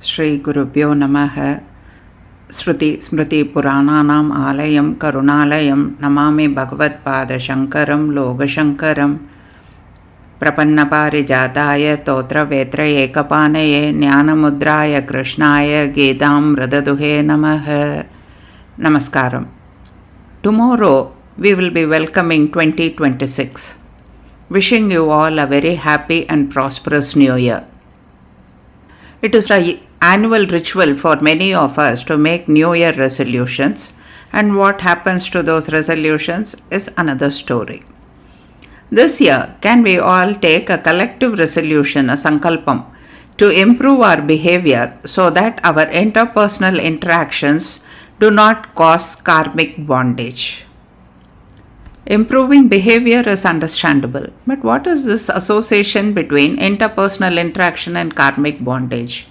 Shri Gurubhyo Namaha. Shruti Smriti Purananam Alayam Karunalayam Namami Bhagavad Pada Shankaram Loga Shankaram Prapannaparijataya Totra Vetra Ekapanaye Jnanamudraya Krishnaya Gitam Radaduhe Namaha. Namaskaram. Tomorrow we will be welcoming 2026. Wishing you all a very happy and prosperous New Year. It is an annual ritual for many of us to make New Year resolutions, and what happens to those resolutions is another story. This year, can we all take a collective resolution, a sankalpam, to improve our behavior so that our interpersonal interactions do not cause karmic bondage? Improving behavior is understandable, but what is this association between interpersonal interaction and karmic bondage?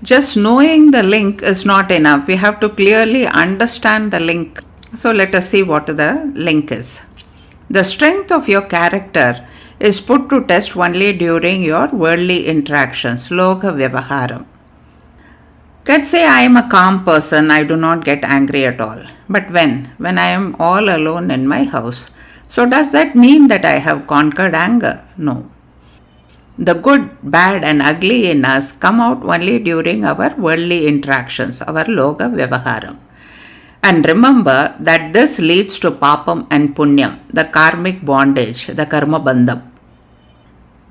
Just knowing the link is not enough. We have to clearly understand the link. So let us see what the link is. The strength of your character is put to test only during your worldly interactions, loka vyavaharam. Let's say I am a calm person, I do not get angry at all. But when I am all alone in my house, so does that mean that I have conquered anger? No. The good, bad and ugly in us come out only during our worldly interactions, our loka vyavaharam. And remember that this leads to papam and punyam, the karmic bondage, the karma bandham.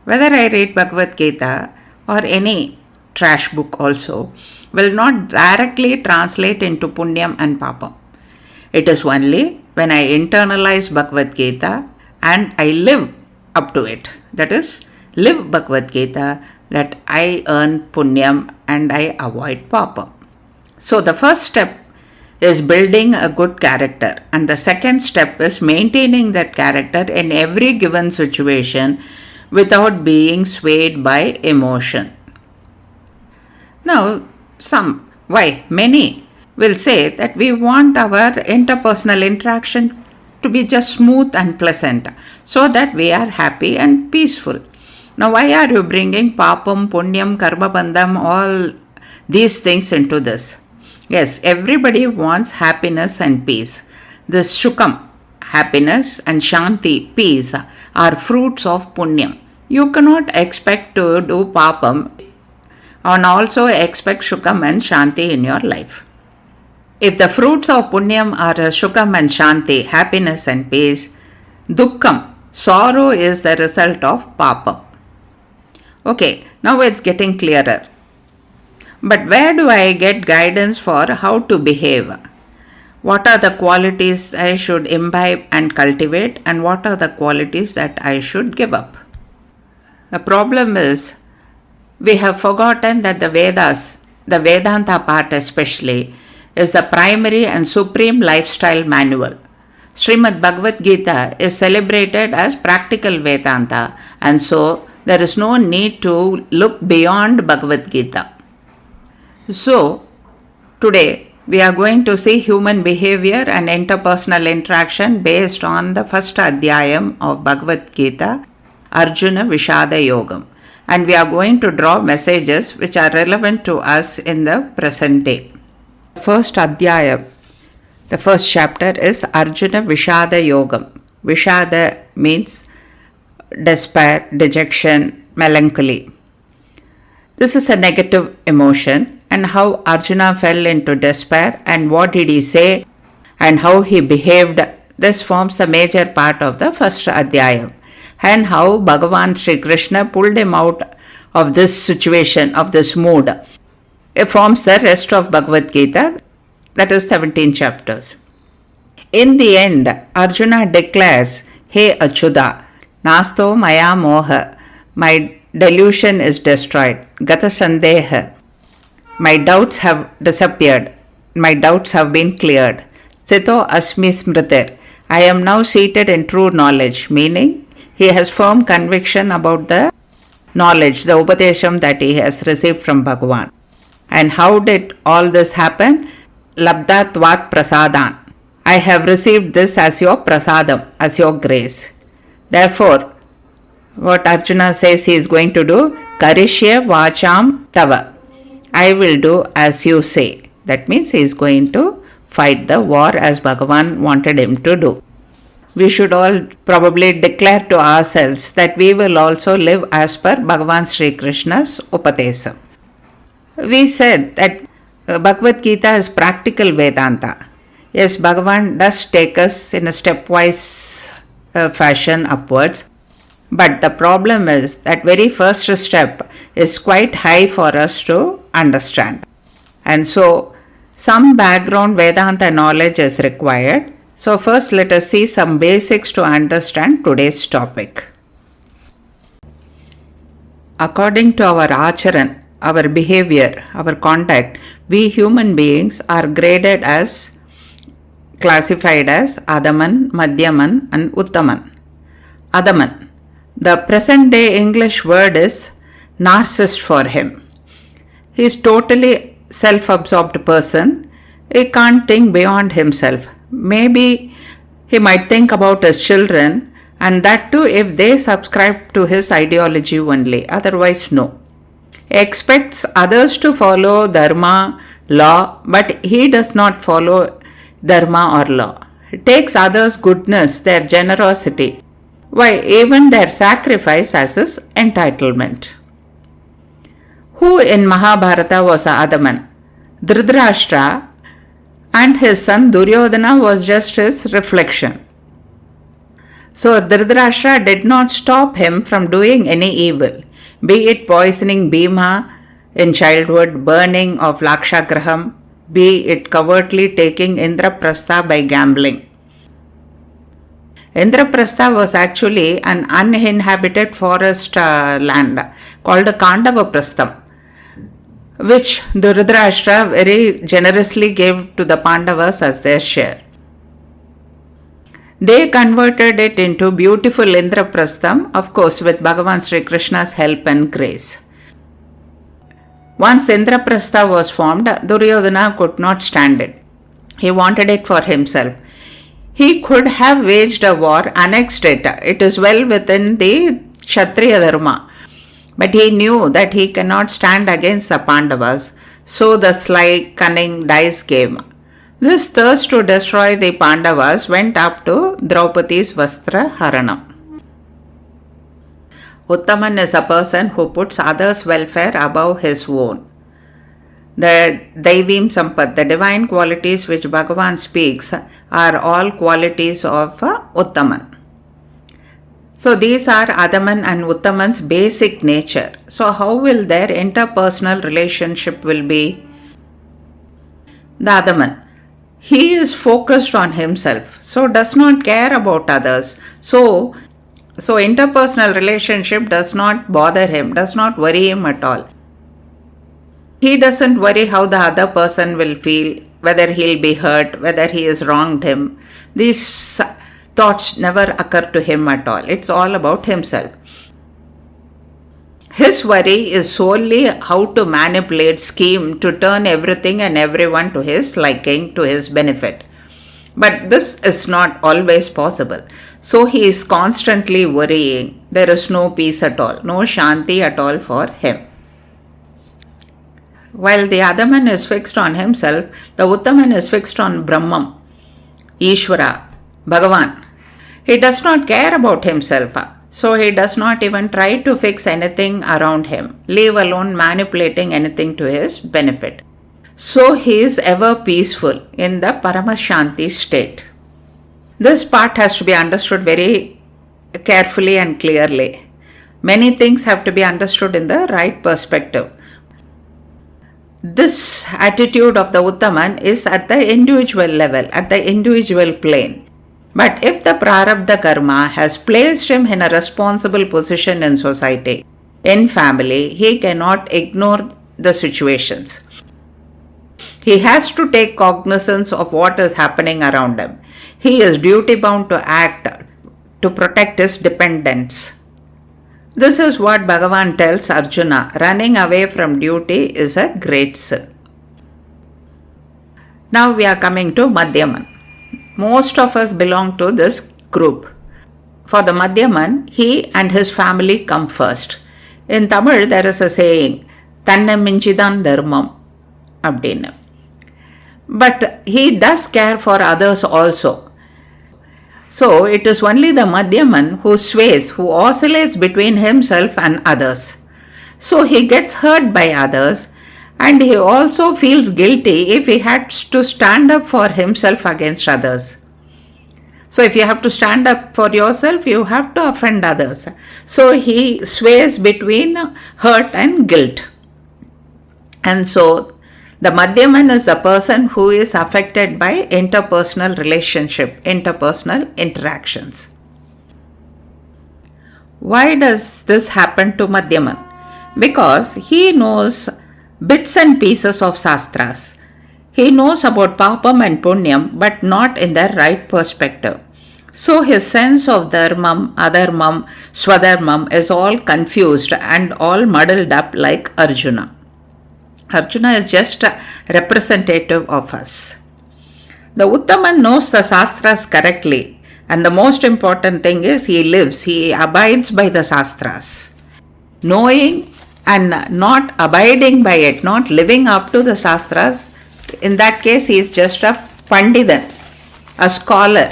Whether I read Bhagavad Gita or any trash book also, will not directly translate into punyam and papam. It is only when I internalize Bhagavad Gita and I live up to it, that is, live Bhagavad Gita, that I earn punyam and I avoid papam. So the first step is building a good character, and the second step is maintaining that character in every given situation without being swayed by emotion. Now, many will say that we want our interpersonal interaction to be just smooth and pleasant so that we are happy and peaceful. Now, why are you bringing papam, punyam, karma bandham, all these things into this? Yes, everybody wants happiness and peace. This shukam, happiness, and shanti, peace, are fruits of punyam. You cannot expect to do papam and also expect shukam and shanti in your life. If the fruits of punyam are shukam and shanti, happiness and peace, dukkham, sorrow is the result of papam. Okay, now it's getting clearer. But where do I get guidance for how to behave? What are the qualities I should imbibe and cultivate, and what are the qualities that I should give up? The problem is, we have forgotten that the Vedas, the Vedanta part especially, is the primary and supreme lifestyle manual. Srimad Bhagavad Gita is celebrated as practical Vedanta, and so there is no need to look beyond Bhagavad Gita. So, today we are going to see human behavior and interpersonal interaction based on the first Adhyayam of Bhagavad Gita, Arjuna Vishada Yogam. And we are going to draw messages which are relevant to us in the present day. First Adhyayam, the first chapter is Arjuna Vishada Yogam. Vishada means despair, dejection, melancholy. This is a negative emotion, and how Arjuna fell into despair and what did he say and how he behaved. This forms a major part of the first Adhyayam, and how Bhagavan Sri Krishna pulled him out of this situation, of this mood. It forms the rest of Bhagavad Gita, that is 17 chapters. In the end, Arjuna declares, Hey Achyuta, Nasto Maya Moha, my delusion is destroyed, Gata Sandeha, my doubts have disappeared, my doubts have been cleared. Sthito Asmi Smritir, I am now seated in true knowledge, meaning he has firm conviction about the knowledge, the upadesham that he has received from Bhagavan. And how did all this happen? Labdatvat prasadan. I have received this as your prasadam, as your grace. Therefore, what Arjuna says he is going to do, Karishya Vacham Tava. I will do as you say. That means he is going to fight the war as Bhagavan wanted him to do. We should all probably declare to ourselves that we will also live as per Bhagavan Sri Krishna's Upadesa. We said that Bhagavad Gita is practical Vedanta. Yes, Bhagavan does take us in a stepwise fashion upwards. But the problem is that very first step is quite high for us to understand. And so some background Vedanta knowledge is required. So first let us see some basics to understand today's topic. According to our acharan, our behavior, our conduct, we human beings are classified as Adaman, Madhyaman and Uttaman. Adaman. The present day English word is narcissist for him. He is totally self-absorbed person. He can't think beyond himself. Maybe he might think about his children, and that too if they subscribe to his ideology only, otherwise no. He expects others to follow dharma, law, but he does not follow dharma or law. He takes others' goodness, their generosity, even their sacrifice as his entitlement. Who in Mahabharata was Adaman? Dhritarashtra, and his son Duryodhana was just his reflection. So Dhritarashtra did not stop him from doing any evil, be it poisoning Bhima in childhood, burning of Lakshagraham, be it covertly taking Indraprastha by gambling. Indraprastha was actually an uninhabited forest land called Kandavaprastham, which Dhritarashtra very generously gave to the Pandavas as their share. They converted it into beautiful Indraprastham, of course with Bhagavan Sri Krishna's help and grace. Once Indraprastha was formed, Duryodhana could not stand it. He wanted it for himself. He could have waged a war, annexed it. It is well within the Kshatriya Dharma. But he knew that he cannot stand against the Pandavas, so the sly, cunning dice game. This thirst to destroy the Pandavas went up to Draupadi's Vastra Haranam. Uttaman is a person who puts others' welfare above his own. The Daivim Sampat, the divine qualities which Bhagavan speaks, are all qualities of Uttaman. So these are Adaman and Uttaman's basic nature. So how will their interpersonal relationship will be? The Adaman, he is focused on himself, so does not care about others. So interpersonal relationship does not bother him, does not worry him at all. He doesn't worry how the other person will feel, whether he'll be hurt, whether he has wronged him. These thoughts never occur to him at all. It's all about himself. His worry is solely how to manipulate, scheme to turn everything and everyone to his liking, to his benefit. But this is not always possible. So he is constantly worrying. There is no peace at all, no shanti at all for him. While the Adaman is fixed on himself, the Uttaman is fixed on Brahman, Ishvara, Bhagavan. He does not care about himself, so he does not even try to fix anything around him, leave alone manipulating anything to his benefit. So he is ever peaceful in the Paramashanti state. This part has to be understood very carefully and clearly. Many things have to be understood in the right perspective. This attitude of the Uttaman is at the individual level, at the individual plane. But if the Prarabdha Karma has placed him in a responsible position in society, in family, he cannot ignore the situations. He has to take cognizance of what is happening around him. He is duty bound to act to protect his dependents. This is what Bhagavan tells Arjuna, running away from duty is a great sin. Now we are coming to Madhyaman. Most of us belong to this group. For the Madhyaman, he and his family come first. In Tamil, there is a saying, தன்னை மிஞ்சிதான் தர்மம் அப்படின்னு. But he does care for others also. So it is only the Madhyaman who sways, who oscillates between himself and others. So he gets hurt by others, and he also feels guilty if he has to stand up for himself against others. So if you have to stand up for yourself, you have to offend others. So he sways between hurt and guilt. And so the Madhyaman is the person who is affected by interpersonal relationship, interpersonal interactions. Why does this happen to Madhyaman? Because he knows bits and pieces of Shastras. He knows about Papam and Punyam, but not in the right perspective. So his sense of Dharmam, Adharmam, Swadharmam is all confused and all muddled up like Arjuna. Arjuna is just a representative of us. The Uttaman knows the Shastras correctly, and the most important thing is he lives, he abides by the Shastras. Knowing and not abiding by it, not living up to the Shastras, in that case he is just a Panditan, a scholar.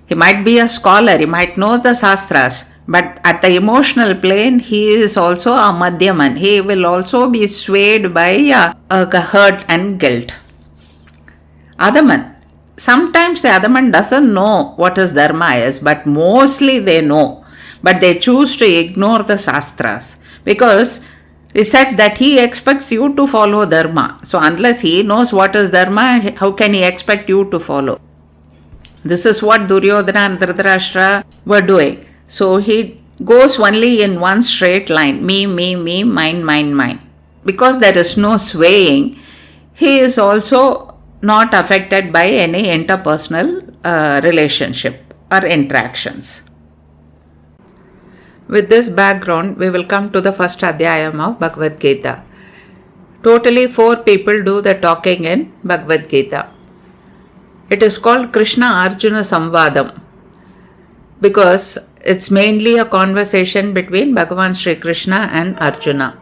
He might be a scholar, he might know the Shastras, but at the emotional plane, he is also a Madhyaman. He will also be swayed by hurt and guilt. Adhaman. Sometimes the Adhaman doesn't know what is Dharma is, but mostly they know. But they choose to ignore the Shastras. Because he said that he expects you to follow Dharma. So unless he knows what is Dharma, how can he expect you to follow? This is what Duryodhana and Dhritarashtra were doing. So he goes only in one straight line, me, mine, mine. Because there is no swaying, he is also not affected by any interpersonal relationship or interactions. With this background, we will come to the first Adhyayam of Bhagavad Gita. Totally 4 people do the talking in Bhagavad Gita. It is called Krishna-Arjuna Samvadam because it's mainly a conversation between Bhagavan Sri Krishna and Arjuna.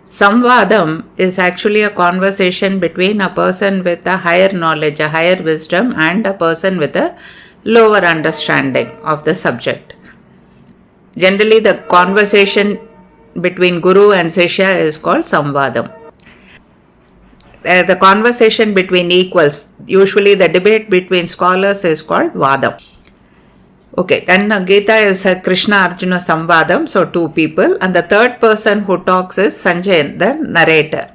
Samvadam is actually a conversation between a person with a higher knowledge, a higher wisdom, and a person with a lower understanding of the subject. Generally, the conversation between Guru and Sishya is called Samvadam. The conversation between equals, usually the debate between scholars, is called Vadam. Okay, then Gita is a Krishna-Arjuna Samvadam, so 2 people, and the third person who talks is Sanjay, the narrator.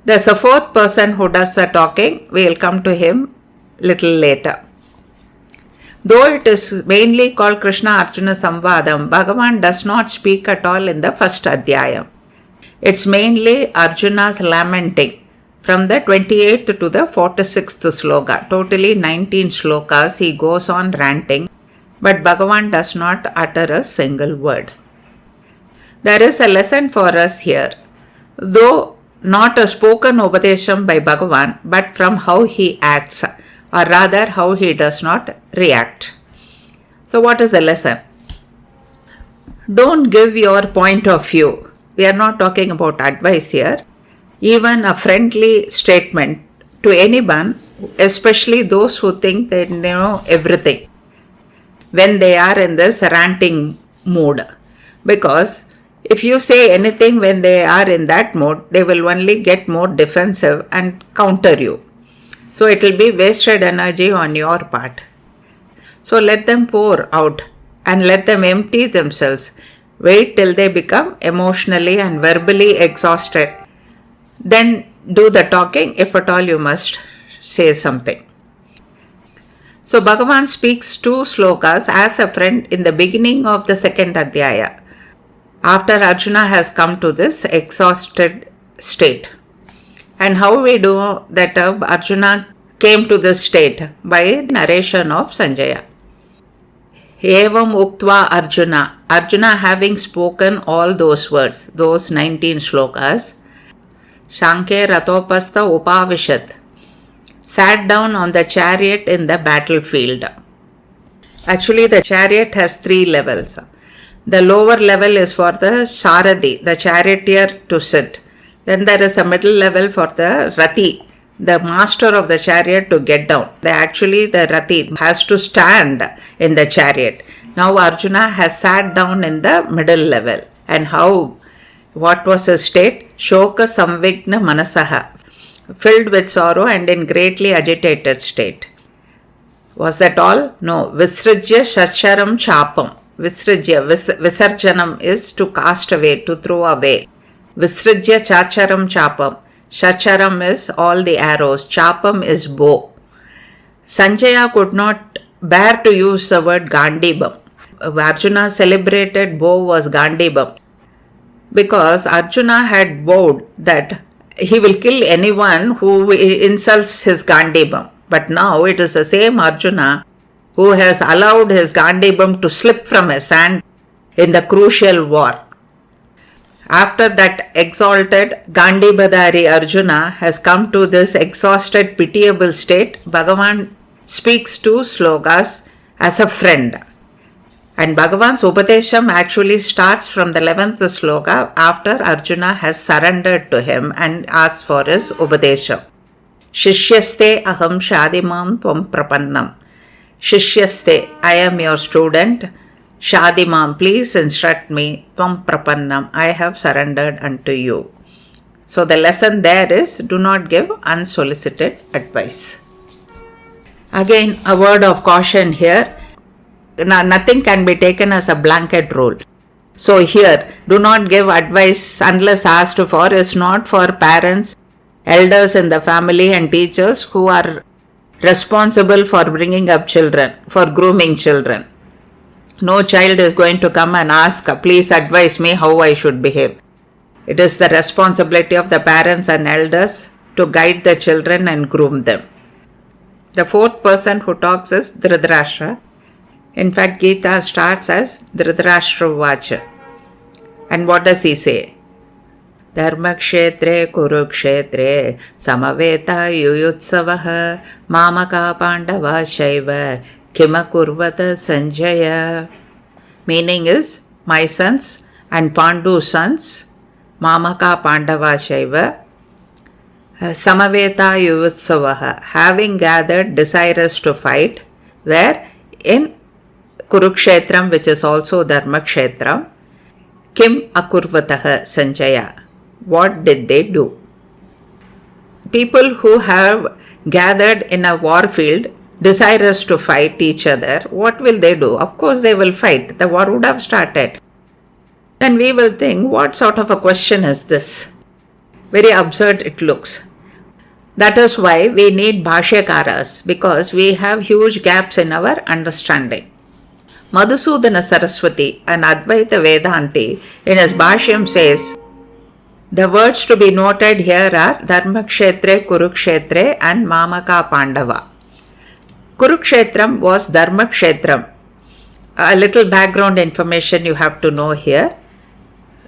There's a 4th person who does the talking. We'll come to him little later. Though it is mainly called Krishna-Arjuna Samvadam, Bhagavan does not speak at all in the first Adhyayam. It's mainly Arjuna's lamenting from the 28th to the 46th sloka. Totally 19 slokas he goes on ranting, but Bhagavan does not utter a single word. There is a lesson for us here, though not a spoken Upadesham by Bhagavan, but from how he acts, or rather how he does not react. So what is the lesson? Don't give your point of view. We are not talking about advice here. Even a friendly statement to anyone, especially those who think they know everything, when they are in this ranting mood. Because if you say anything when they are in that mood, they will only get more defensive and counter you. So it will be wasted energy on your part. So let them pour out and let them empty themselves. Wait till they become emotionally and verbally exhausted. Then do the talking, if at all you must say something. So Bhagavan speaks 2 slokas as a friend in the beginning of the 2nd Adhyaya, after Arjuna has come to this exhausted state. And how we do that Arjuna came to this state? By narration of Sanjaya. Evam uktva Arjuna. Arjuna having spoken all those words, those 19 slokas, Shankhe Ratopastha Upavishat, sat down on the chariot in the battlefield. Actually, the chariot has 3 levels. The lower level is for the Saradi, the charioteer, to sit. Then there is a middle level for the Rati, the master of the chariot, to get down. The Rati has to stand in the chariot. Now Arjuna has sat down in the middle level. And what was his state? Shoka samvigna manasaha, filled with sorrow and in greatly agitated state. Was that all? No. Visrajya shacharam chapam. Visarjanam is to cast away, to throw away. Visrajya chacharam chapam. Shacharam is all the arrows. Chapam is bow. Sanjaya could not bear to use the word Gandhibam. Arjuna's celebrated bow was Gandhibam, because Arjuna had vowed that he will kill anyone who insults his Gandhibam. But now it is the same Arjuna who has allowed his Gandhibam to slip from his hand in the crucial war. After that exalted Gandhibadhari Arjuna has come to this exhausted, pitiable state, Bhagavan speaks two slokas as a friend. And Bhagavan's Upadesham actually starts from the 11th sloka after Arjuna has surrendered to him and asked for his Upadesham. Shishyaste aham shadimam tvam prapannam. Shishyaste, I am your student. Shadimam, please instruct me. Tvam prapannam, I have surrendered unto you. So the lesson there is, do not give unsolicited advice. Again, a word of caution here. Nothing can be taken as a blanket rule. So here, do not give advice unless asked for is not for parents, elders in the family and teachers who are responsible for bringing up children, for grooming children. No child is going to come and ask, please advise me how I should behave. It is the responsibility of the parents and elders to guide the children and groom them. The fourth person who talks is Dhritarashtra. In fact, Gita starts as Dhritarashtra Vacha. And what does he say? Dharmakshetre Kurukshetre Samaveta Yuyutsavaha Mamaka Pandava Shaiva Kimakurvata Sanjaya. Meaning is, my sons and Pandu's sons, Mamaka Pandava Shaiva, Samaveta Yuyutsavaha, having gathered desirous to fight, where in Kurukshetram, which is also Dharmakshetram, Kim Akurvataha Sanjaya. What did they do? People who have gathered in a war field, desirous to fight each other, what will they do? Of course they will fight. The war would have started. Then we will think, what sort of a question is this? Very absurd it looks. That is why we need Bhashyakaras, because we have huge gaps in our understanding. Madhusudana Saraswati, an Advaita Vedanti, in his Bhashyam says, the words to be noted here are Dharmakshetre, Kurukshetre and Mamaka Pandava. Kurukshetram was Dharmakshetram. A little background information you have to know here.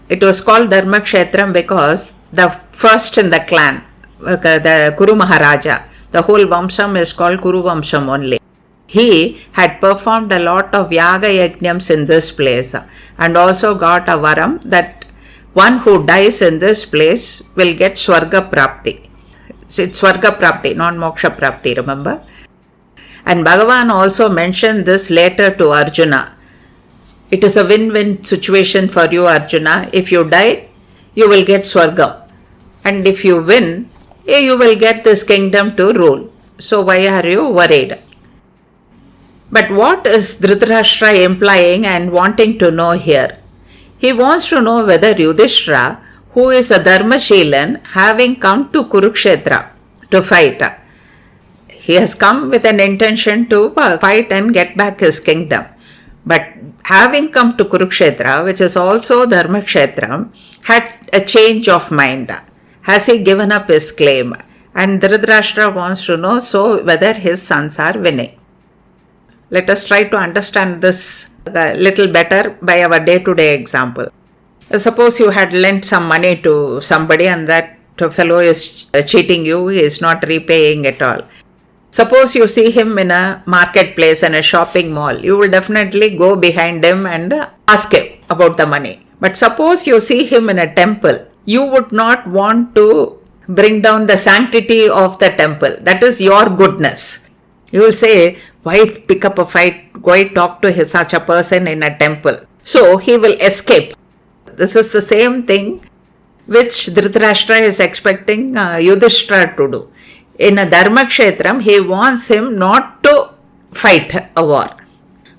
It was called Dharmakshetram because the first in the clan, the Kuru Maharaja, the whole Vamsham is called Kuru Vamsham only. He had performed a lot of Yaga Yajnams in this place and also got a varam that one who dies in this place will get Swarga Prapti. So it's Swarga Prapti, not Moksha Prapti, remember? And Bhagavan also mentioned this later to Arjuna. It is a win-win situation for you, Arjuna. If you die, you will get Swarga. And if you win, you will get this kingdom to rule. So why are you worried? But what is Dhritarashtra implying and wanting to know here? He wants to know whether Yudhishthira, who is a Dharmashilan, having come to Kurukshetra to fight, he has come with an intention to fight and get back his kingdom. But having come to Kurukshetra, which is also Dharmakshetra, had a change of mind. Has he given up his claim? And Dhritarashtra wants to know whether his sons are winning. Let us try to understand this a little better by our day-to-day example. Suppose you had lent some money to somebody and that fellow is cheating you, he is not repaying at all. Suppose you see him in a marketplace, in a shopping mall, you will definitely go behind him and ask him about the money. But suppose you see him in a temple you would not want to bring down the sanctity of the temple. That is your goodness. You will say, why pick up a fight? Why talk to such a person in a temple? So he will escape. This is the same thing which Dhritarashtra is expecting Yudhishthira to do. In a Dharma Kshetram, he wants him not to fight a war.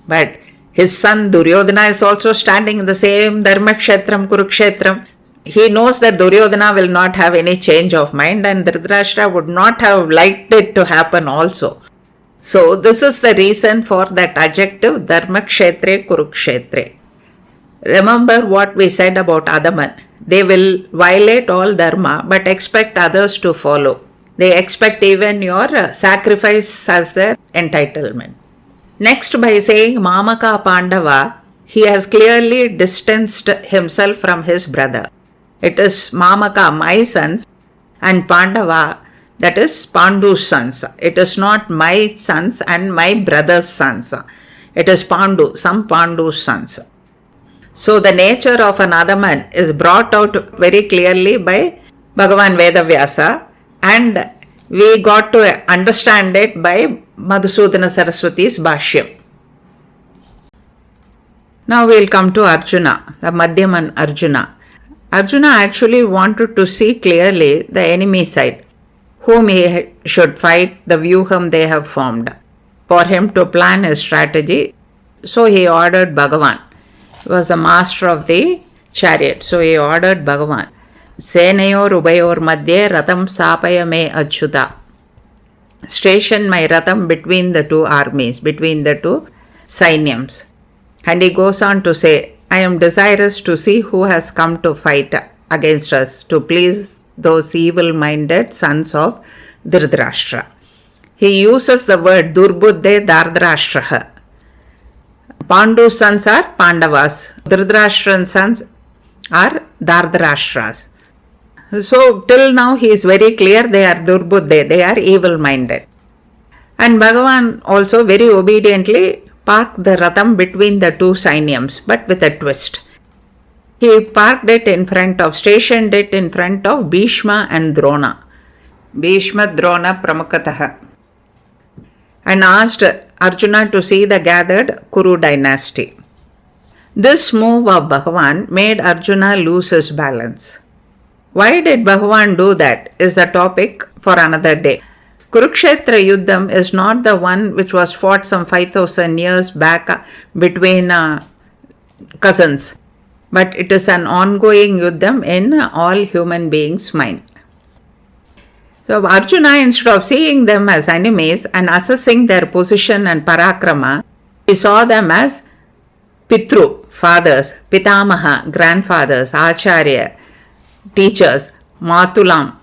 But his son Duryodhana is also standing in the same Dharma Kshetram, Kurukshetram. He knows that Duryodhana will not have any change of mind, and Dhritarashtra would not have liked it to happen also. So this is the reason for that adjective Dharma Kshetre Kurukshetre. Remember what we said about Adaman. They will violate all dharma but expect others to follow. They expect even your sacrifice as their entitlement. Next, by saying Mamaka Pandava, he has clearly distanced himself from his brother. It is Mamaka, my sons, and Pandava, that is Pandu's sons. It is not my sons and my brother's sons. It is Pandu, some Pandu's sons. So the nature of an Adaman is brought out very clearly by Bhagavan Vedavyasa, and we got to understand it by Madhusudana Saraswati's Bhashyam. Now we will come to Arjuna, the Madhyaman Arjuna. Arjuna actually wanted to see clearly the enemy side, whom he should fight, the vyuham they have formed. For him to plan his strategy, so he ordered Bhagavan. He was the master of the chariot, so he ordered Bhagavan. Senayor Ubayor Madhye Ratam Sapaya Me Achyuta. Station my Ratam between the two armies, between the two Sainyams. And he goes on to say, I am desirous to see who has come to fight against us, to please those evil-minded sons of Dhritarashtra. He uses the word Durbuddhe Dardrashtraha. Pandu's sons are Pandavas. Dhritarashtra's sons are Dardrashtras. So till now he is very clear they are Durbuddhe, they are evil-minded. And Bhagavan also very obediently parked the Ratham between the two Sainyams, but with a twist. He parked it in front of, stationed it in front of Bhishma and Drona. Bhishma Drona Pramukataha. And asked Arjuna to see the gathered Kuru dynasty. This move of Bhagavan made Arjuna lose his balance. Why did Bhagavan do that is the topic for another day. Kurukshetra Yuddham is not the one which was fought some 5,000 years back between cousins, but it is an ongoing Yuddham in all human beings' mind. So Arjuna, instead of seeing them as enemies and assessing their position and parakrama, he saw them as Pitru, fathers, Pitamaha, grandfathers, Acharya, teachers, Matulam,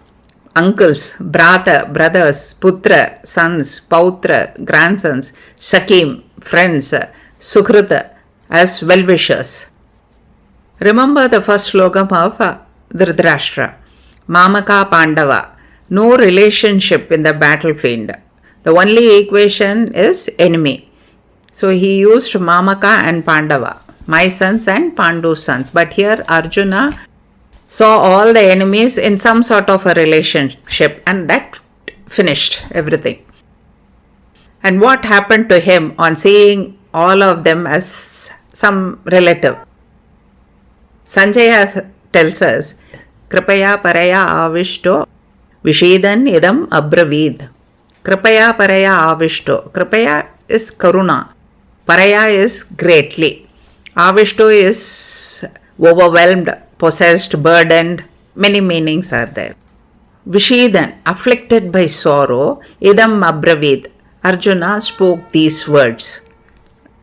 uncles, Brata, brothers, Putra, sons, Pautra, grandsons, Sakim, friends, Sukhrita, as well-wishers. Remember the first slogam of Dhritarashtra, Mamaka Pandava, no relationship in the battlefield. The only equation is enemy. So he used Mamaka and Pandava, my sons and Pandu's sons. But here Arjuna saw all the enemies in some sort of a relationship, and that finished everything. And what happened to him on seeing all of them as some relative? Sanjaya tells us, Kripaya Paraya Avishto Vishidan Idam Abravid. Kripaya Paraya Avishto. Kripaya is Karuna. Paraya is greatly. Avishto is overwhelmed, possessed, burdened. Many meanings are there. Vishidan, afflicted by sorrow, Idam Abravid. Arjuna spoke these words.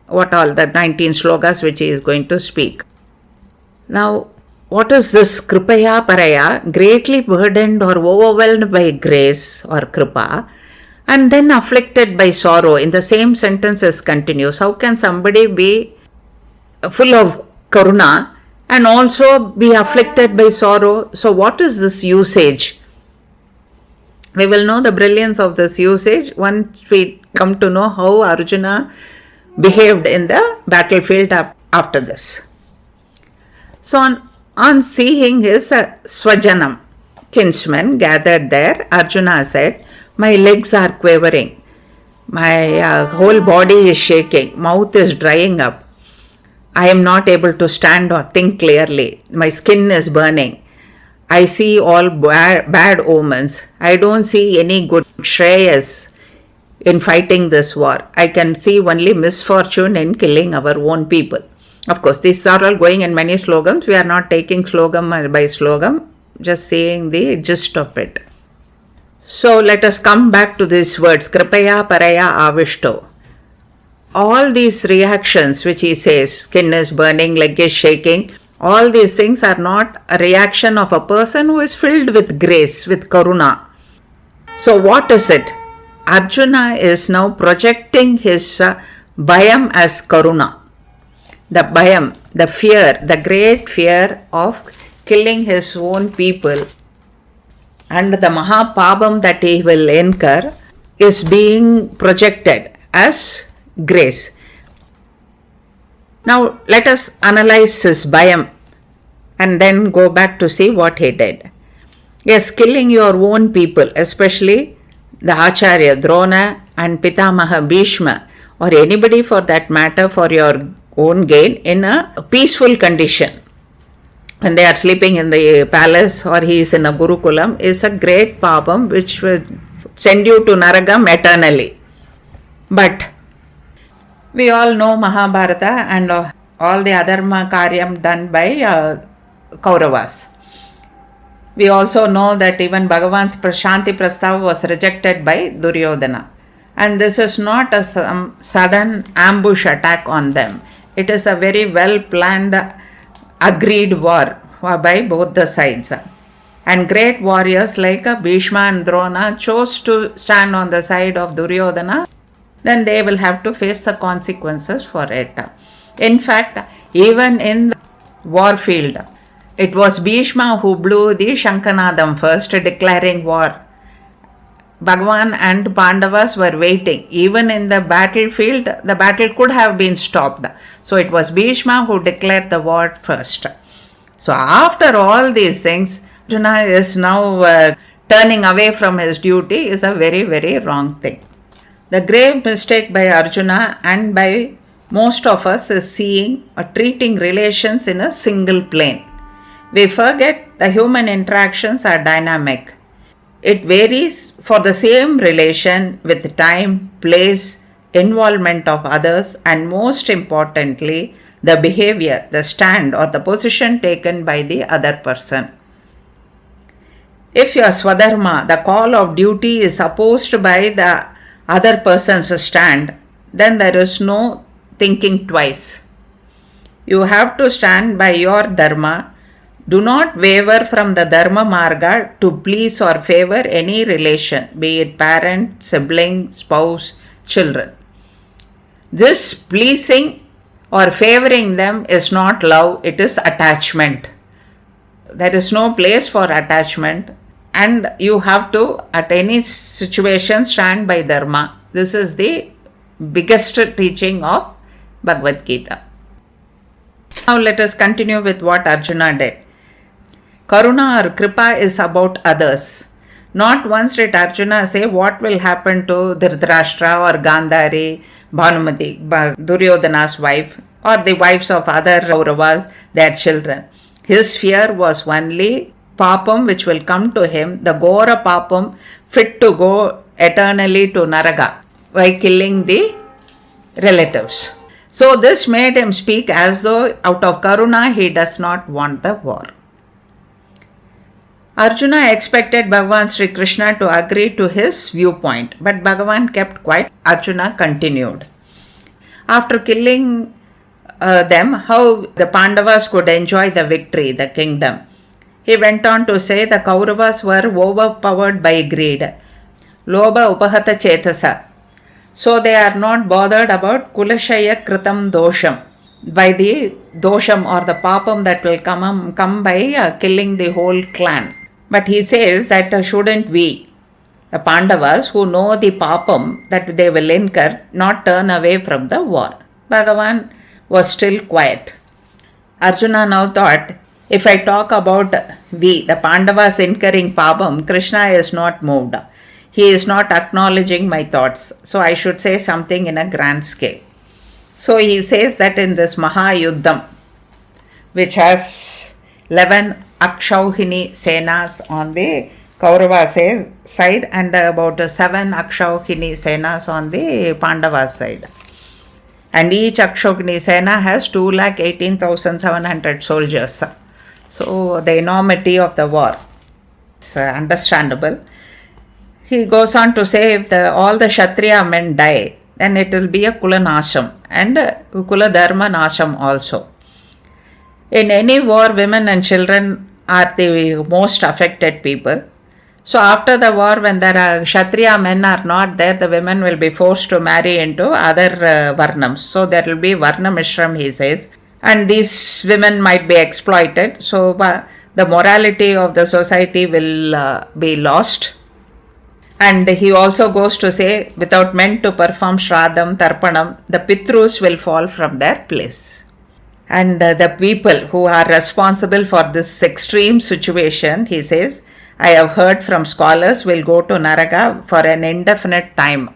What all? The 19 slokas which he is going to speak. Now, what is this Kripaya Paraya? Greatly burdened or overwhelmed by grace or Kripa, and then afflicted by sorrow. In the same sentence is continuous. How can somebody be full of Karuna and also be afflicted by sorrow? So what is this usage? We will know the brilliance of this usage once we come to know how Arjuna behaved in the battlefield after this. So On seeing his swajanam, kinsmen gathered there, Arjuna said, "My legs are quivering, my whole body is shaking, mouth is drying up. I am not able to stand or think clearly. My skin is burning. I see all bad omens. I don't see any good shreyas in fighting this war. I can see only misfortune in killing our own people." Of course, these are all going in many slogans. We are not taking slogam by slogam, just saying the gist of it. So let us come back to these words, Kripaya Paraya Avishto. All these reactions which he says, skin is burning, leg is shaking, all these things are not a reaction of a person who is filled with grace, with karuna. So what is it? Arjuna is now projecting his bhayam as karuna. The bhayam, the fear, the great fear of killing his own people and the mahapabam that he will incur is being projected as grace. Now let us analyze his bhayam and then go back to see what he did. Yes, killing your own people, especially the Acharya, Drona and Pitamaha Bhishma, or anybody for that matter for your own gain in a peaceful condition. When they are sleeping in the palace or he is in a Gurukulam, is a great papam which will send you to Naragam eternally. But we all know Mahabharata and all the adharma karyam done by Kauravas. We also know that even Bhagavan's Shanti Prastav was rejected by Duryodhana. And this is not a sudden ambush attack on them. It is a very well planned, agreed war by both the sides. And great warriors like Bhishma and Drona chose to stand on the side of Duryodhana, then they will have to face the consequences for it. In fact, even in the war field, it was Bhishma who blew the Shankanadam first, declaring war. Bhagavan and Pandavas were waiting. Even in the battlefield, the battle could have been stopped. So it was Bhishma who declared the war first. So after all these things, Arjuna is now turning away from his duty is a very, very wrong thing. The grave mistake by Arjuna and by most of us is seeing or treating relations in a single plane. We forget the human interactions are dynamic. It varies for the same relation with time, place, involvement of others, and most importantly, the behavior, the stand or the position taken by the other person. If your swadharma, the call of duty, is opposed by the other person's stand, then there is no thinking twice. You have to stand by your dharma. Do not waver from the dharma marga to please or favor any relation, be it parent, sibling, spouse, children. This pleasing or favoring them is not love, it is attachment. There is no place for attachment, and you have to at any situation stand by dharma. This is the biggest teaching of Bhagavad Gita. Now let us continue with what Arjuna did. Karuna or Kripa is about others. Not once did Arjuna say what will happen to Dhritarashtra or Gandhari, Bhanumati, Duryodhana's wife, or the wives of other Kauravas, their children. His fear was only papam which will come to him, the Gora papam fit to go eternally to Naraga by killing the relatives. So this made him speak as though out of Karuna he does not want the war. Arjuna expected Bhagavan Sri Krishna to agree to his viewpoint, but Bhagavan kept quiet. Arjuna continued. After killing them, how the Pandavas could enjoy the victory, the kingdom. He went on to say the Kauravas were overpowered by greed. Lobha upahata chetasa. So they are not bothered about kulashaya kritam dosham, by the dosham or the papam that will come by killing the whole clan. But he says that shouldn't we, the Pandavas who know the papam that they will incur, not turn away from the war? Bhagavan was still quiet. Arjuna now thought, If I talk about the Pandavas incurring pabam, Krishna is not moved. He is not acknowledging my thoughts. So I should say something in a grand scale. So he says that in this Mahayuddham, which has 11 Akshauhini Senas on the Kaurava side and about 7 Akshauhini Senas on the Pandava side. And each Akshauhini Sena has 2,18,700 soldiers. So the enormity of the war is understandable. He goes on to say if all the Kshatriya men die, then it will be a Kula Nasham and Kula Dharma Nasham also. In any war, women and children are the most affected people. So after the war, when there are Kshatriya men are not there, the women will be forced to marry into other Varnams. So there will be Varna Mishram, he says. And these women might be exploited. So the morality of the society will be lost. And he also goes to say, without men to perform Shradam, Tarpanam, the Pitrus will fall from their place. And the people who are responsible for this extreme situation, he says, I have heard from scholars, will go to Naraka for an indefinite time.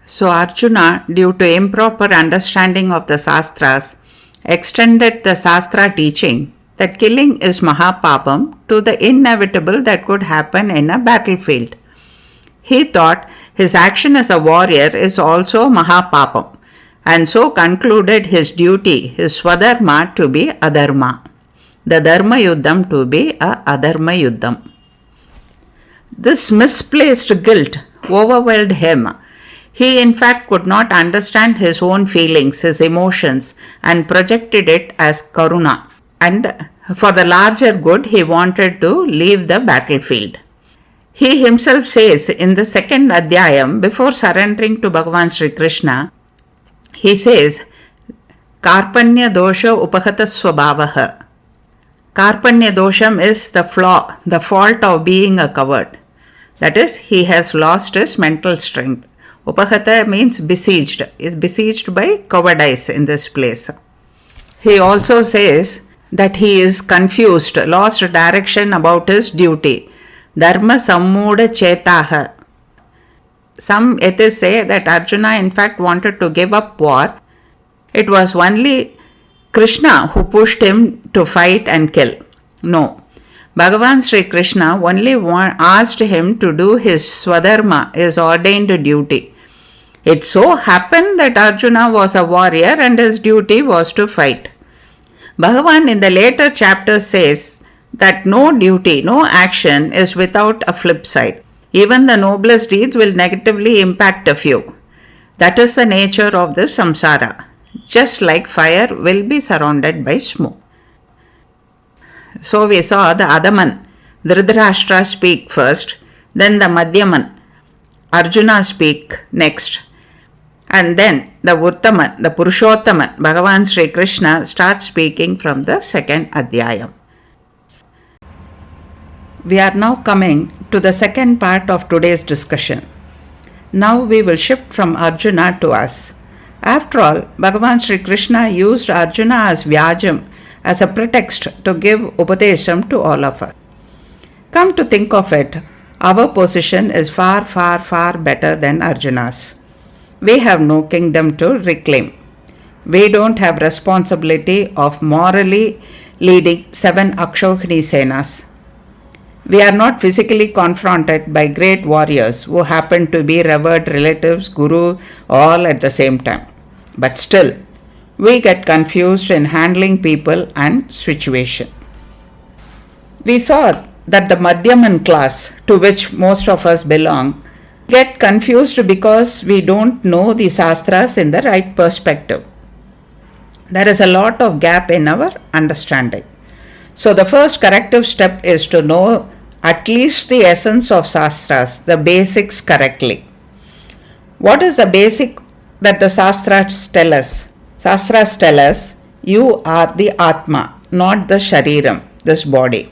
So Arjuna, due to improper understanding of the Shastras, extended the Shastra teaching that killing is Mahapapam to the inevitable that could happen in a battlefield. He thought his action as a warrior is also Mahapapam, and so concluded his duty, his Swadharma, to be Adharma, the Dharma Yuddham to be a Adharma Yuddham. This misplaced guilt overwhelmed him. He in fact could not understand his own feelings, his emotions, and projected it as Karuna. And for the larger good, he wanted to leave the battlefield. He himself says in the second Adhyayam, before surrendering to Bhagavan Sri Krishna, he says, Karpanya dosha upahata swabhavaha. Karpanya dosham is the flaw, the fault of being a coward. That is, he has lost his mental strength. Upahata means besieged, is besieged by cowardice in this place. He also says that he is confused, lost direction about his duty. Dharma sammuda chetaha. Some atheists say that Arjuna in fact wanted to give up war. It was only Krishna who pushed him to fight and kill. No. Bhagavan Sri Krishna only asked him to do his Swadharma, his ordained duty. It so happened that Arjuna was a warrior and his duty was to fight. Bhagavan in the later chapters says that no duty, no action is without a flip side. Even the noblest deeds will negatively impact a few. That is the nature of this samsara. Just like fire will be surrounded by smoke. So we saw the Adhaman, Dhritarashtra speak first, then the Madhyaman, Arjuna speak next. And then the Uttaman, the Purushottaman, Bhagavan Sri Krishna starts speaking from the second Adhyayam. We are now coming to the second part of today's discussion. Now we will shift from Arjuna to us. After all, Bhagavan Sri Krishna used Arjuna as Vyajam, as a pretext to give Upadesham to all of us. Come to think of it, our position is far, far, far better than Arjuna's. We have no kingdom to reclaim. We don't have responsibility of morally leading 7 Akshauhini Senas. We are not physically confronted by great warriors who happen to be revered relatives, guru, all at the same time. But still, we get confused in handling people and situation. We saw that the Madhyaman class, to which most of us belong, get confused because we don't know the Shastras in the right perspective. There is a lot of gap in our understanding. So the first corrective step is to know at least the essence of Shastras, the basics correctly. What is the basic that the Shastras tell us? Shastras tell us, you are the Atma, not the Shariram, this body.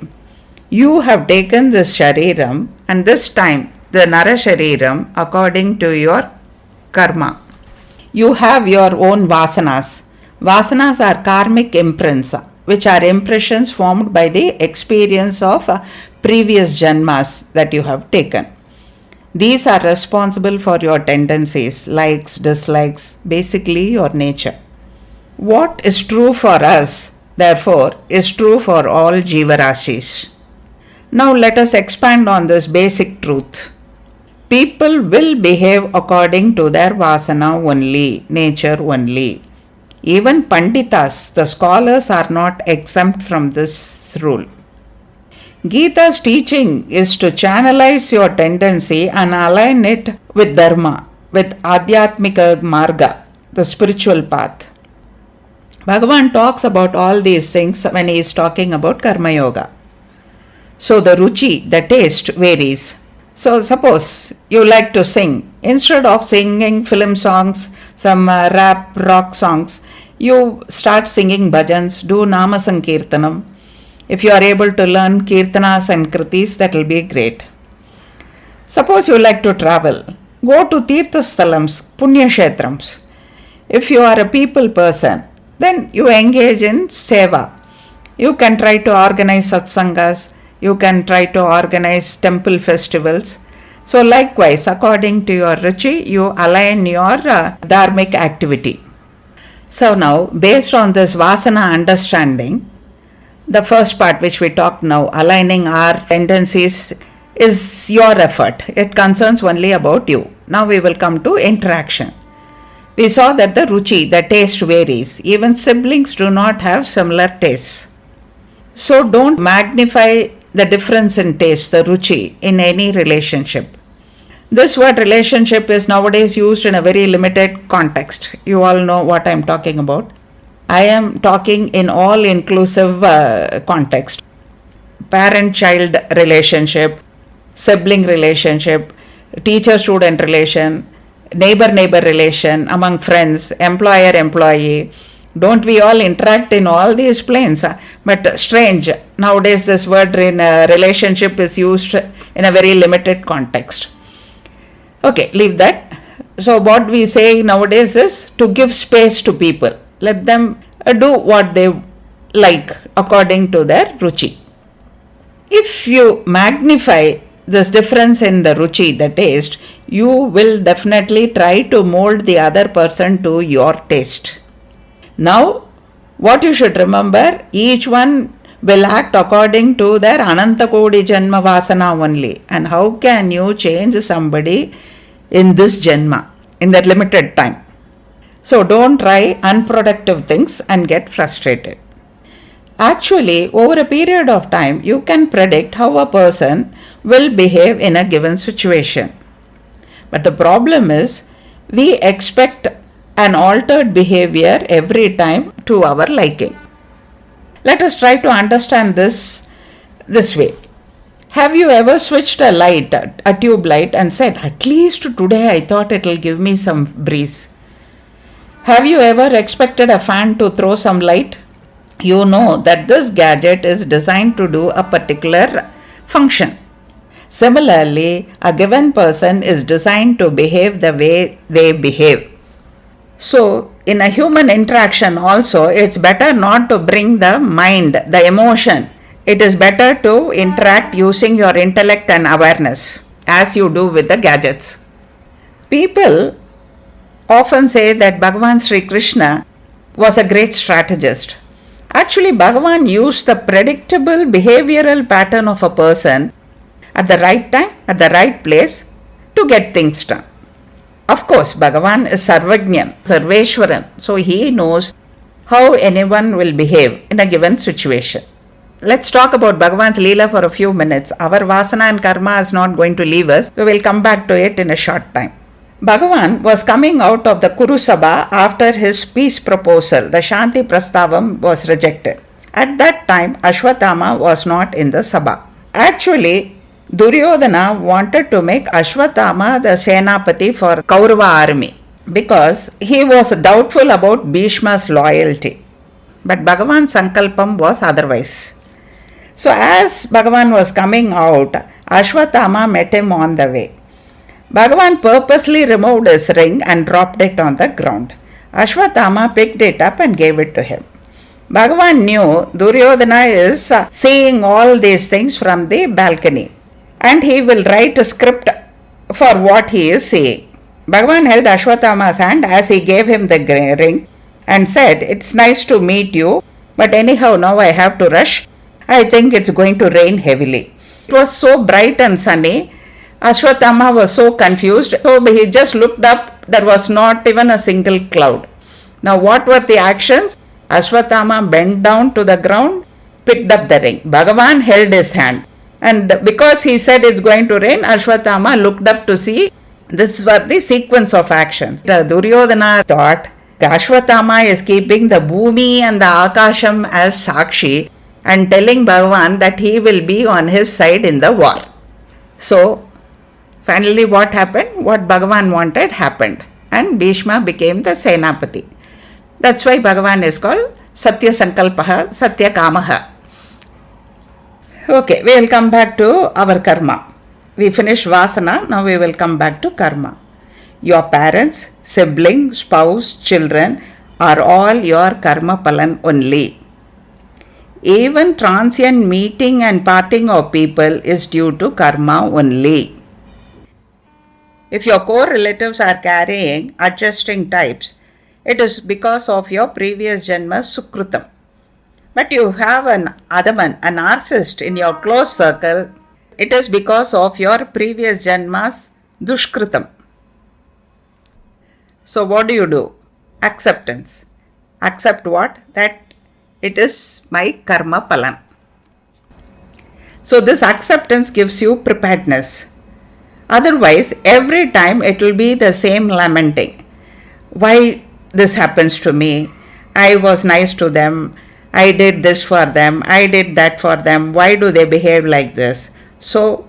You have taken this Shariram and this time the Nara Shariram according to your karma. You have your own vasanas. Vasanas are karmic imprints. which are impressions formed by the experience of previous janmas that you have taken. These are responsible for your tendencies, likes, dislikes, basically your nature. What is true for us, therefore, is true for all Jivarashis. Now let us expand on this basic truth. People will behave according to their vasana only, nature only. Even Panditas, the scholars, are not exempt from this rule. Gita's teaching is to channelize your tendency and align it with Dharma, with Adhyatmika Marga, the spiritual path. Bhagavan talks about all these things when he is talking about Karma Yoga. So the ruchi, the taste, varies. So suppose you like to sing. Instead of singing film songs, some rap, rock songs, you start singing bhajans, do nama sankirtanam. If you are able to learn kirtanas and kritis, that will be great. Suppose you like to travel. Go to tirtha sthalams, punya kshetrams. If you are a people person, then you engage in seva. You can try to organize satsangas. You can try to organize temple festivals. So likewise, according to your ruchi, you align your dharmic activity. So now, based on this vasana understanding, the first part which we talked now, aligning our tendencies, is your effort. It concerns only about you. Now we will come to interaction. We saw that the ruchi, the taste varies. Even siblings do not have similar tastes. So don't magnify the difference in taste, the ruchi, in any relationship. This word relationship is nowadays used in a very limited context. You all know what I am talking about. I am talking in all-inclusive context. Parent-child relationship, sibling relationship, teacher-student relation, neighbor-neighbor relation, among friends, employer-employee. Don't we all interact in all these planes? But strange, nowadays this word in relationship is used in a very limited context. Okay, leave that. So what we say nowadays is to give space to people. Let them do what they like according to their ruchi. If you magnify this difference in the ruchi, the taste, you will definitely try to mold the other person to your taste. Now, what you should remember, each one will act according to their Ananta Kodi Janma Vasana only. And how can you change somebody in this Janma, in that limited time? So don't try unproductive things and get frustrated. Actually, over a period of time, you can predict how a person will behave in a given situation. But the problem is, we expect an altered behavior every time to our liking. Let us try to understand this way. Have you ever switched a light, a tube light, and said, at least today I thought it will give me some breeze? Have you ever expected a fan to throw some light? You know that this gadget is designed to do a particular function. Similarly, a given person is designed to behave the way they behave. So, in a human interaction also, it's better not to bring the mind, the emotion. It is better to interact using your intellect and awareness, as you do with the gadgets. People often say that Bhagavan Sri Krishna was a great strategist. Actually, Bhagavan used the predictable behavioral pattern of a person at the right time, at the right place to get things done. Of course, Bhagavan is Sarvajñan, Sarveshwaran, so he knows how anyone will behave in a given situation. Let's talk about Bhagavan's Leela for a few minutes. Our Vasana and Karma is not going to leave us, so we'll come back to it in a short time. Bhagavan was coming out of the Kuru Sabha after his peace proposal. The Shanti Prastavam was rejected. At that time, Ashwatthama was not in the Sabha. Actually, Duryodhana wanted to make Ashwatthama the Senapati for Kaurava army because he was doubtful about Bhishma's loyalty. But Bhagavan's Sankalpam was otherwise. So as Bhagavan was coming out, Ashwatthama met him on the way. Bhagavan purposely removed his ring and dropped it on the ground. Ashwatthama picked it up and gave it to him. Bhagavan knew Duryodhana is seeing all these things from the balcony, and he will write a script for what he is seeing. Bhagavan held Ashwatthama's hand as he gave him the ring and said, "It's nice to meet you, but anyhow now I have to rush. I think it's going to rain heavily." It was so bright and sunny. Ashwatthama was so confused, so he just looked up. There was not even a single cloud. Now what were the actions? Ashwatthama bent down to the ground, picked up the ring. Bhagavan held his hand. And because he said it's going to rain, Ashwatthama looked up to see. This was the sequence of actions. The Duryodhana thought Ashwatthama is keeping the Bhumi and the Akasham as Sakshi and telling Bhagavan that he will be on his side in the war. So, finally what happened? What Bhagavan wanted happened. And Bhishma became the Senapati. That's why Bhagavan is called Satya Sankalpaha, Satya Kamaha. Okay, we will come back to our karma. We finished Vasana, now we will come back to karma. Your parents, siblings, spouse, children are all your karma palan only. Even transient meeting and parting of people is due to karma only. If your core relatives are carrying adjusting types, it is because of your previous janma's sukrutam. But you have an adaman, a narcissist in your close circle, it is because of your previous janma's dushkritam. So what do? Acceptance. Accept what? That it is my karma palan. So this acceptance gives you preparedness. Otherwise, every time it will be the same lamenting. Why this happens to me? I was nice to them. I did this for them. I did that for them. Why do they behave like this? So,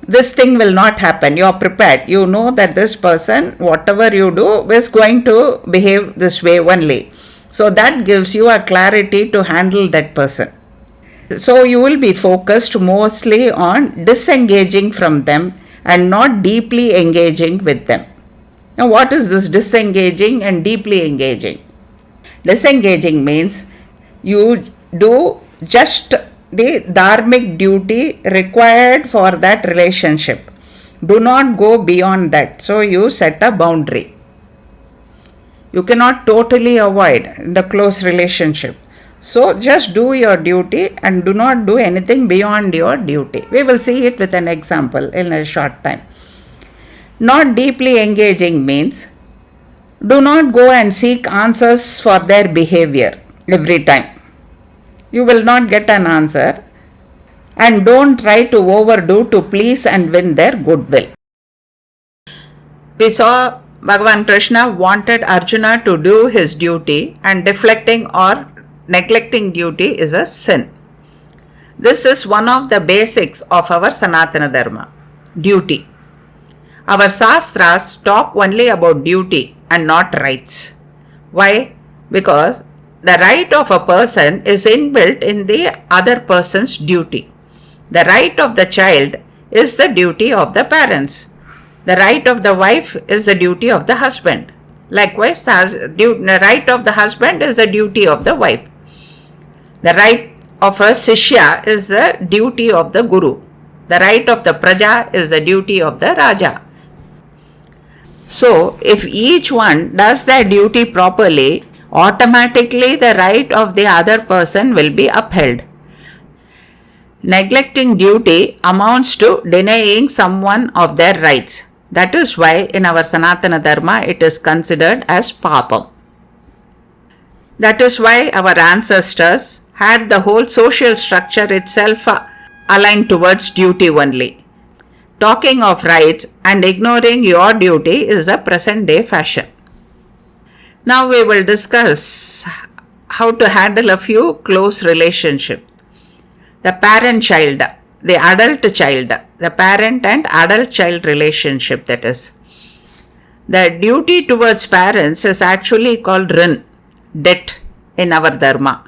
this thing will not happen. You are prepared. You know that this person, whatever you do, is going to behave this way only. So, that gives you a clarity to handle that person. So, you will be focused mostly on disengaging from them and not deeply engaging with them. Now, what is this disengaging and deeply engaging? Disengaging means you do just the dharmic duty required for that relationship. Do not go beyond that. So you set a boundary. You cannot totally avoid the close relationship. So just do your duty and do not do anything beyond your duty. We will see it with an example in a short time. Not deeply engaging means do not go and seek answers for their behavior every time. You will not get an answer, and don't try to overdo to please and win their goodwill. We saw Bhagavan Krishna wanted Arjuna to do his duty, and deflecting or neglecting duty is a sin. This is one of the basics of our Sanatana Dharma, duty. Our Shastras talk only about duty and not rights. Why? Because the right of a person is inbuilt in the other person's duty. The right of the child is the duty of the parents. The right of the wife is the duty of the husband. Likewise, the right of the husband is the duty of the wife. The right of a Sishya is the duty of the Guru. The right of the Praja is the duty of the Raja. So, if each one does their duty properly, automatically the right of the other person will be upheld. Neglecting duty amounts to denying someone of their rights. That is why in our Sanatana Dharma it is considered as papam. That is why our ancestors had the whole social structure itself aligned towards duty only. Talking of rights and ignoring your duty is the present day fashion. Now we will discuss how to handle a few close relationships. The parent-child, the adult-child, the parent and adult-child relationship, that is. The duty towards parents is actually called rin, debt in our dharma.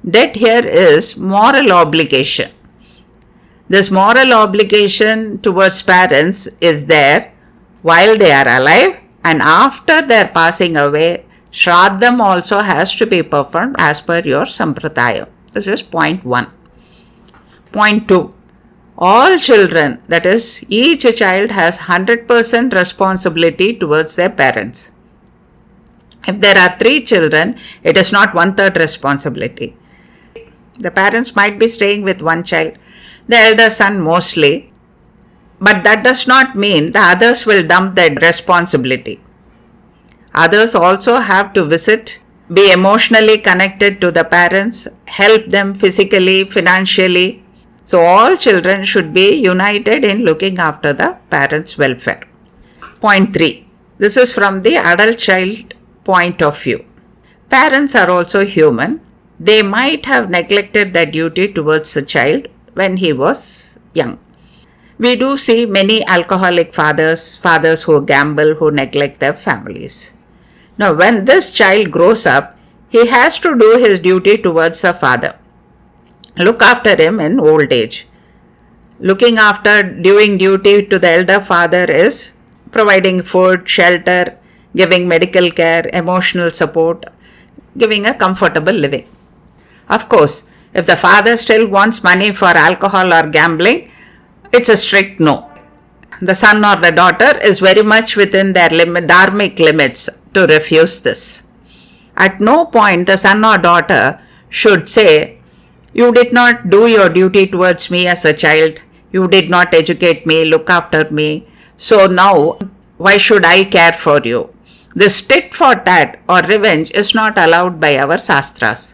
Debt here is moral obligation. This moral obligation towards parents is there while they are alive, and after their passing away, Shraddham also has to be performed as per your sampradaya. This is point 1. Point 2. All children, that is, each child has 100% responsibility towards their parents. If there are 3 children, it is not 1/3 responsibility. The parents might be staying with one child, the elder son mostly, but that does not mean the others will dump their responsibility. Others also have to visit, be emotionally connected to the parents, help them physically, financially. So all children should be united in looking after the parents' welfare. Point 3. This is from the adult child point of view. Parents are also human. They might have neglected their duty towards the child when he was young. We do see many alcoholic fathers who gamble, who neglect their families. Now, when this child grows up, he has to do his duty towards the father. Look after him in old age. Looking after, doing duty to the elder father is providing food, shelter, giving medical care, emotional support, giving a comfortable living. Of course, if the father still wants money for alcohol or gambling, it's a strict no. The son or the daughter is very much within their dharmic limits to refuse this. At no point the son or daughter should say, "You did not do your duty towards me as a child. You did not educate me, look after me. So now, why should I care for you?" This tit for tat or revenge is not allowed by our Shastras.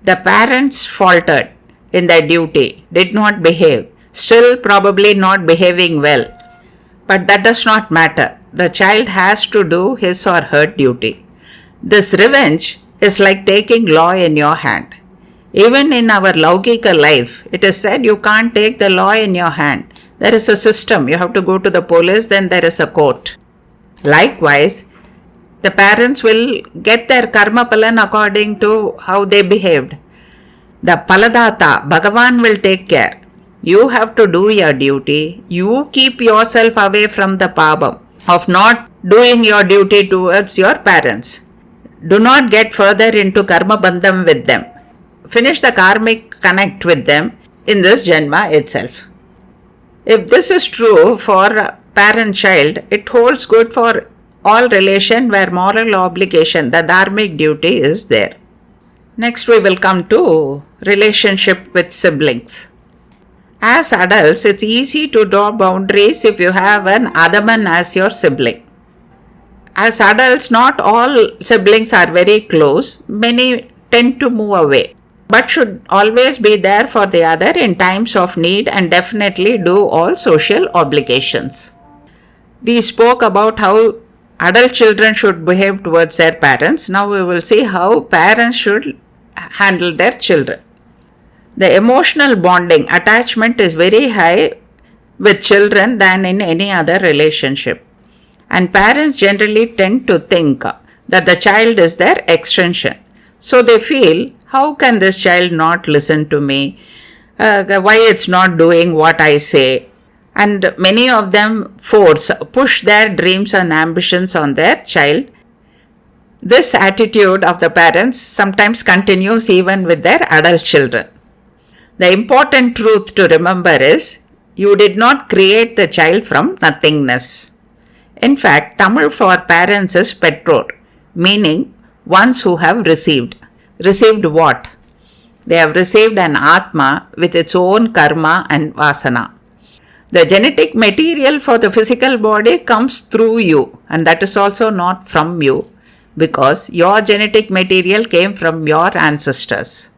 The parents faltered in their duty, did not behave, still probably not behaving well. But that does not matter. The child has to do his or her duty. This revenge is like taking law in your hand. Even in our Laukika life, it is said you can't take the law in your hand. There is a system. You have to go to the police, then there is a court. Likewise, the parents will get their karma palan according to how they behaved. The paladata, Bhagavan will take care. You have to do your duty. You keep yourself away from the pabam of not doing your duty towards your parents. Do not get further into karma bandham with them. Finish the karmic connect with them in this janma itself. If this is true for parent-child, it holds good for all relation where moral obligation, the dharmic duty is there. Next we will come to relationship with siblings. As adults, it's easy to draw boundaries if you have an Adaman as your sibling. As adults, not all siblings are very close. Many tend to move away, but should always be there for the other in times of need and definitely do all social obligations. We spoke about how adult children should behave towards their parents. Now we will see how parents should handle their children. The emotional bonding, attachment is very high with children than in any other relationship. And parents generally tend to think that the child is their extension. So they feel, how can this child not listen to me? Why it's not doing what I say? And many of them push their dreams and ambitions on their child. This attitude of the parents sometimes continues even with their adult children. The important truth to remember is, you did not create the child from nothingness. In fact, Tamil for parents is petror, meaning ones who have received. Received what? They have received an Atma with its own karma and vasana. The genetic material for the physical body comes through you, and that is also not from you, because your genetic material came from your ancestors.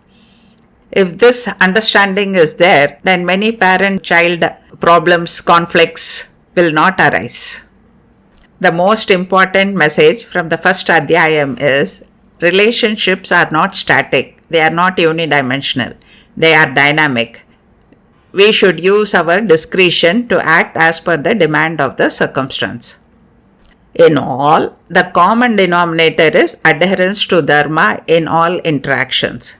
If this understanding is there, then many parent-child problems, conflicts will not arise. The most important message from the first Adhyayam is, relationships are not static, they are not unidimensional, they are dynamic. We should use our discretion to act as per the demand of the circumstance. In all, the common denominator is adherence to dharma in all interactions.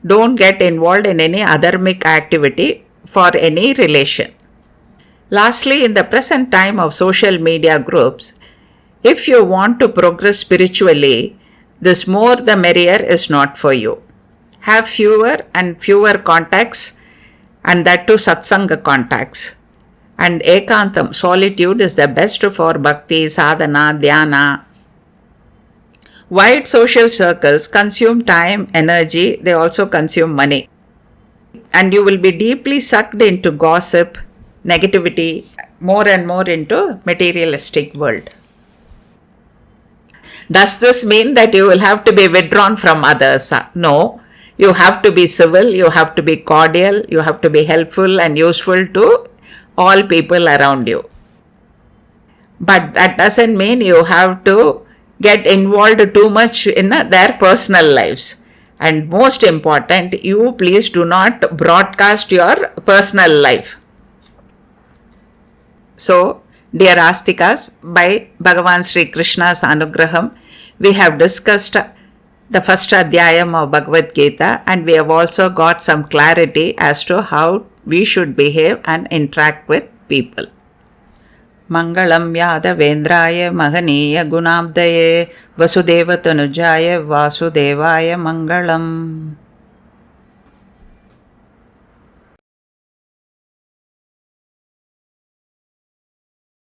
Don't get involved in any adharmic activity for any relation. Lastly, in the present time of social media groups, If you want to progress spiritually, this more the merrier is not for you. Have fewer and fewer contacts, and that too satsanga contacts. And ekantam, solitude, is the best for bhakti, sadhana, dhyana. Wide social circles consume time, energy, they also consume money. And you will be deeply sucked into gossip, negativity, more and more into materialistic world. Does this mean that you will have to be withdrawn from others? No. You have to be civil, you have to be cordial, you have to be helpful and useful to all people around you. But that doesn't mean you have to get involved too much in their personal lives. And most important, you please do not broadcast your personal life. So, dear Astikas, by Bhagavan Sri Krishna's Anugraham, we have discussed the first Adhyayam of Bhagavad Gita, and we have also got some clarity as to how we should behave and interact with people. Mangalam Yadavendraya Mahaniya Gunabdaye Vasudeva Tanujaya Vasudevaya Mangalam.